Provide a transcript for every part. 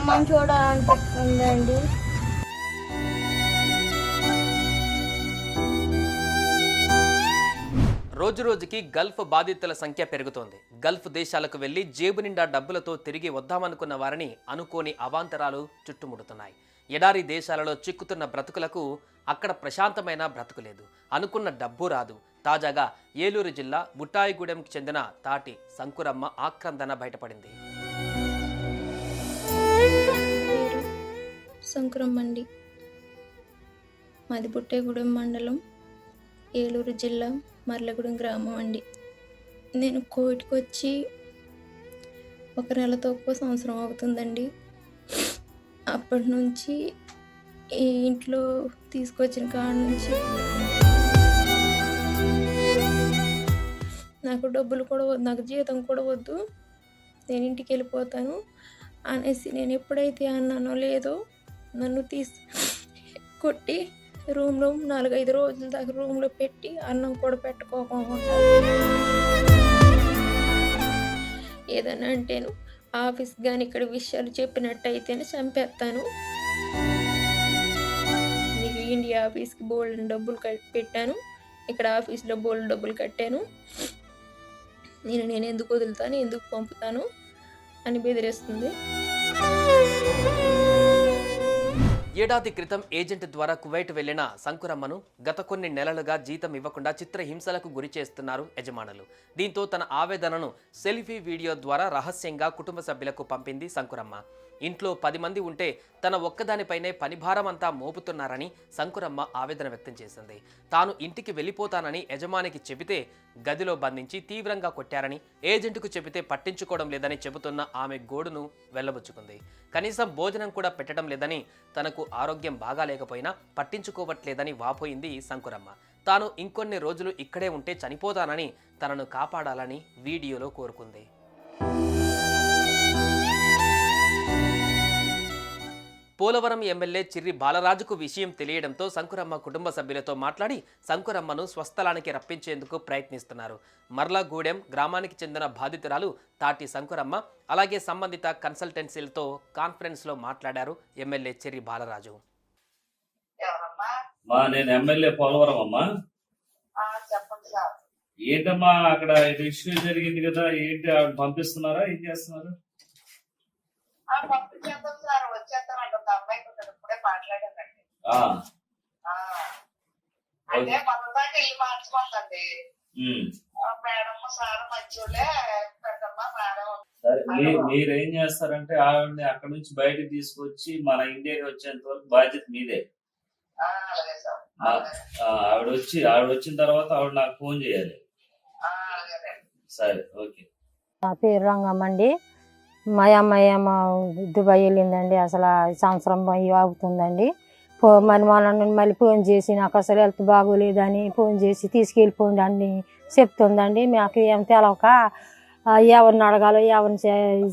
అమ్మని చూడాలనిపిస్తుందండి. రోజురోజుకి గల్ఫ్ బాధితుల సంఖ్య పెరుగుతోంది. గల్ఫ్ దేశాలకు వెళ్లి జేబు నిండా డబ్బులతో తిరిగి వద్దామనుకున్న వారిని అనుకోని అవాంతరాలు చుట్టుముడుతున్నాయి. ఎడారి దేశాలలో చిక్కుతున్న బ్రతుకులకు అక్కడ ప్రశాంతమైన బ్రతుకు లేదు. అనుకున్న డబ్బు రాదు. తాజాగా ఏలూరు జిల్లా బుట్టాయిగూడెంకి చెందిన తాటి సంకురమ్మ ఆక్రందన బయటపడింది. సంకురమ్మండి, మాది బుట్టాయిగూడెం మండలం, ఏలూరు జిల్లా, మర్లగూడెం గ్రామం అండి. నేను కోవిడ్కి వచ్చి 1 నెలతో సంవత్సరం అవుతుందండి. అప్పటి నుంచి ఈ ఇంట్లో తీసుకొచ్చిన కాడ నుంచి నాకు డబ్బులు కూడా వద్దు, నాకు జీతం కూడా వద్దు, నేను ఇంటికి వెళ్ళిపోతాను అనేసి నేను ఎప్పుడైతే అన్నానో లేదో నన్ను కొట్టి రూమ్లో 4-5 రోజుల దాకా రూమ్లో పెట్టి అన్నం కూడా పెట్టుకోకుండా ఏదైనా అంటేను ఆఫీస్ కానీ ఇక్కడ విషయాలు చెప్పినట్టయితేనే చంపేస్తాను, నీకు ఇండియా ఆఫీస్కి బోల్డ్ డబ్బులు పెట్టాను, ఇక్కడ ఆఫీస్లో బోల్డ్ డబ్బులు కట్టాను, నేను ఎందుకు వదులుతాను, ఎందుకు పంపుతాను అని బెదిరిస్తుంది. ఏడాది క్రితం ఏజెంట్ ద్వారా కువైట్ వెళ్లిన సంకురమ్మను గత కొన్ని నెలలుగా జీతం ఇవ్వకుండా చిత్రహింసలకు గురి చేస్తున్నారు యజమానులు. దీంతో తన ఆవేదనను సెల్ఫీ వీడియో ద్వారా రహస్యంగా కుటుంబ సభ్యులకు పంపింది సంకురమ్మ. ఇంట్లో 10 మంది ఉంటే తన ఒక్కదానిపైనే పనిభారం అంతా మోపుతున్నారని సంకురమ్మ ఆవేదన వ్యక్తం చేసింది. తాను ఇంటికి వెళ్ళిపోతానని యజమానికి చెబితే గదిలో బంధించి తీవ్రంగా కొట్టారని, ఏజెంట్కు చెబితే పట్టించుకోవడం లేదని చెబుతున్న ఆమె గోడును వెళ్లబుచ్చుకుంది. కనీసం భోజనం కూడా పెట్టడం లేదని, తనకు ఆరోగ్యం బాగాలేకపోయినా పట్టించుకోవట్లేదని వాపోయింది సంకురమ్మ. తాను ఇంకొన్ని రోజులు ఇక్కడే ఉంటే చనిపోతానని, తనను కాపాడాలని వీడియోలో కోరుకుంది. పోలవరం ఎమ్మెల్యే చిర్రి బాలరాజుకు విషయం తెలియడంతో సంకురమ్మ కుటుంబ సభ్యులతో మాట్లాడి సంకురమ్మను స్వస్థలానికి రప్పించేందుకు ప్రయత్నిస్తున్నారు. మర్లగూడెం గ్రామానికి చెందిన బాధితురాలు తాటి సంకురమ్మ, అలాగే సంబంధిత కన్సల్టెన్సీలతో కాన్ఫరెన్స్లో మాట్లాడారు ఎమ్మెల్యే చిర్రి బాలరాజు. నేను ఎమ్మెల్యే పోలవరం అమ్మా. ఏంటమ్మా అక్కడ ఇష్యూ జరిగింది కదా, ఏంటి ఆవిడ పంపిస్తున్నారా, ఏం చేస్తున్నారు? పంపించేద్దాం సార్, వచ్చేస్తానంటుంది అమ్మాయి. ఇప్పుడే మాట్లాడానండి. అంటే మన దాకా ఇల్లు మార్చుకోండి మేడం, సార్ మంచోళ్ళే, పెద్దమ్మా మేడం. మీరేం చేస్తారంటే ఆవిడని అక్కడ నుంచి బయటకు తీసుకొచ్చి మన ఇండియాకి వచ్చేంత వరకు బాధ్యత మీదే. ఆవిడ వచ్చిన తర్వాత ఆవిడ నాకు ఫోన్ చేయాలి. సరే, ఓకే. నా పేరు రంగమ్మండి. మా అమ్మాయి దుబాయ్ వెళ్ళిందండి. అసలు సంవత్సరం అవుతుందండి. మళ్ళీ ఫోన్ చేసి నాకు అసలు హెల్త్ బాగోలేదని ఫోన్ చేసి తీసుకెళ్ళిపోండి అని చెప్తుందండి. మాకు ఏం తెలవక ఎవరిని అడగాలో ఎవరిని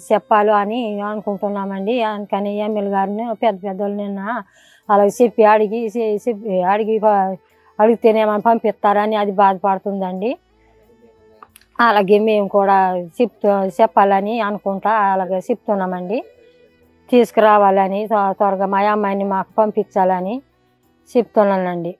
చెప్పాలో అని అనుకుంటున్నామండి. అందుకని ఎమ్మెల్యే గారిని పెద్దోళ్ళు నిన్న అలా చెప్పి అడిగితేనేమని పంపిస్తారని అది బాధపడుతుందండి. అలాగే మేము కూడా చెప్పాలని అనుకుంటా అలాగే చెప్తున్నామండి. తీసుకురావాలని త్వరగా మా అమ్మాయిని మాకు పంపించాలని చెప్తున్నానండి.